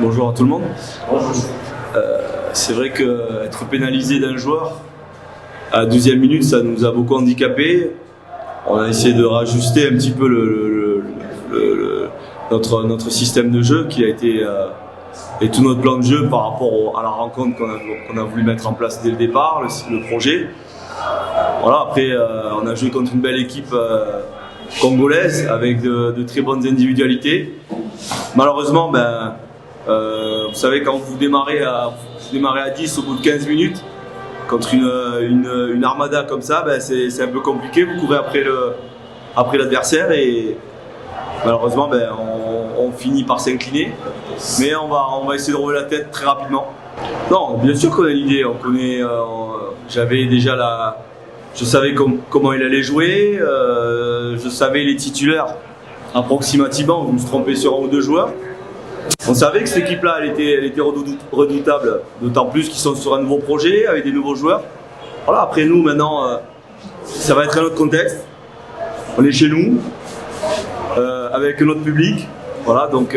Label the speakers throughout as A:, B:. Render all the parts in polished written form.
A: Bonjour à tout le monde. C'est vrai qu'être pénalisé d'un joueur à la 12e minute, ça nous a beaucoup handicapé. On a essayé de rajuster un petit peu notre système de jeu qui a été et tout notre plan de jeu par rapport à la rencontre qu'on a voulu mettre en place dès le départ, le projet. Voilà, après, on a joué contre une belle équipe congolaise avec de très bonnes individualités. Malheureusement, vous savez, quand vous démarrez à 10 au bout de 15 minutes, contre une armada comme ça, c'est un peu compliqué. Vous courez après l'adversaire et malheureusement, on finit par s'incliner. Mais on va essayer de relever la tête très rapidement. Non, bien sûr qu'on a une idée. On connaît. J'avais déjà je savais comment il allait jouer. Je savais les titulaires approximativement. Je me suis trompé sur un ou deux joueurs. On savait que cette équipe-là, elle était redoutable, d'autant plus qu'ils sont sur un nouveau projet avec des nouveaux joueurs. Voilà, après nous, maintenant, ça va être un autre contexte. On est chez nous, avec notre public. Voilà, donc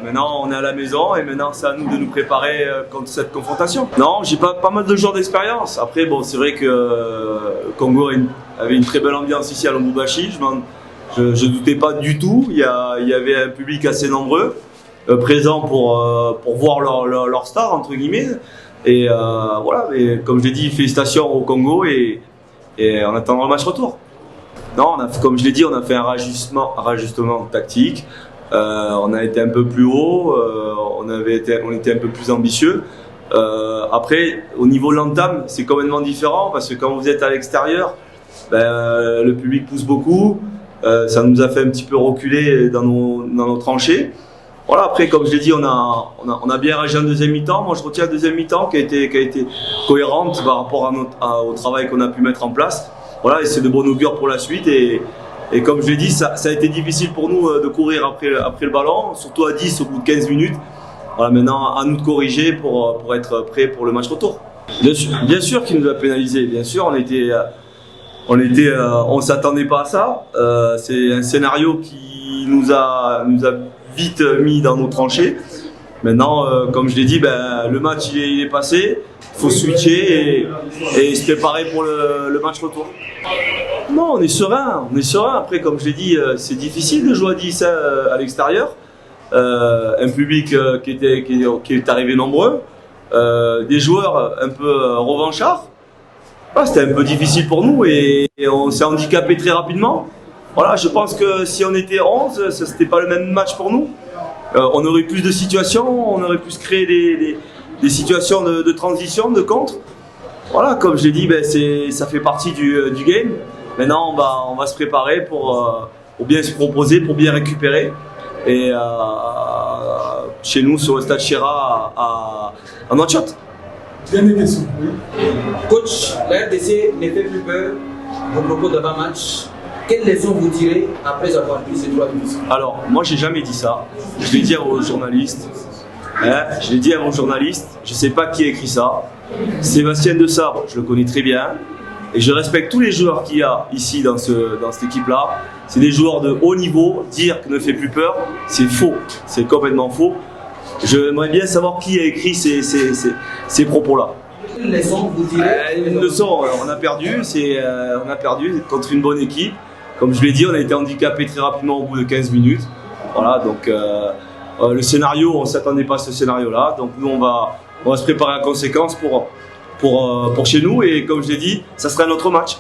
A: maintenant on est à la maison et maintenant c'est à nous de nous préparer contre cette confrontation. Non, j'ai pas mal de joueurs d'expérience. Après, bon, c'est vrai que Congo avait une très belle ambiance ici à Lubumbashi. Je doutais pas du tout. Il y avait un public assez nombreux. Présents pour voir leur star entre guillemets et voilà, mais comme je l'ai dit, félicitations au Congo et en attendant le match retour. Non, comme je l'ai dit, on a fait un rajustement tactique, on a été un peu plus haut, on était un peu plus ambitieux. Après, au niveau de l'entame, c'est complètement différent parce que quand vous êtes à l'extérieur, le public pousse beaucoup, ça nous a fait un petit peu reculer dans nos tranchées. Voilà, après, comme je l'ai dit, on a bien réagi en deuxième mi-temps. Moi, je retiens la deuxième mi-temps qui a été cohérente par rapport au travail qu'on a pu mettre en place. Voilà, et c'est de bon augure pour la suite. Et comme je l'ai dit, ça a été difficile pour nous de courir après le ballon, surtout à 10 au bout de 15 minutes. Voilà, maintenant, à nous de corriger pour être prêts pour le match retour. Bien sûr qu'il nous a pénalisé. Bien sûr, on s'attendait pas à ça. C'est un scénario qui nous a vite mis dans nos tranchées. Maintenant, comme je l'ai dit, le match il est passé. Il faut switcher et se préparer pour le match retour. Non, on est serein. Après, comme je l'ai dit, c'est difficile de jouer à 10 à l'extérieur. Un public qui est arrivé nombreux. Des joueurs un peu revanchards. Voilà, c'était un peu difficile pour nous et on s'est handicapé très rapidement. Voilà, je pense que si on était 11, ce n'était pas le même match pour nous. On aurait eu plus de situations, on aurait pu se créer des situations de transition, de contre. Voilà, comme je l'ai dit, ça fait partie du game. Maintenant, on va se préparer pour bien se proposer, pour bien récupérer. Et chez nous, sur le stade Chira, à Nouakchott.
B: Dernière question. Oui.
C: Coach, la RDC ne fait plus peur au propos d'avant-match. Quelle leçon vous tirez après avoir pris ces 3 buts?
A: Alors, moi, j'ai jamais dit ça. Je l'ai dit aux journalistes. Je ne sais pas qui a écrit ça. Sébastien De Sabre, je le connais très bien. Et je respecte tous les joueurs qu'il y a ici dans cette équipe-là. C'est des joueurs de haut niveau. Dire que ne fait plus peur, c'est faux. C'est complètement faux. J'aimerais bien savoir qui a écrit ces propos-là.
C: Quelle leçon vous tirez?
A: Une leçon, on a perdu contre une bonne équipe. Comme je l'ai dit, on a été handicapé très rapidement au bout de 15 minutes. Voilà, donc le scénario, on ne s'attendait pas à ce scénario-là. Donc nous, on va se préparer en conséquence pour chez nous. Et comme je l'ai dit, ça sera un autre match.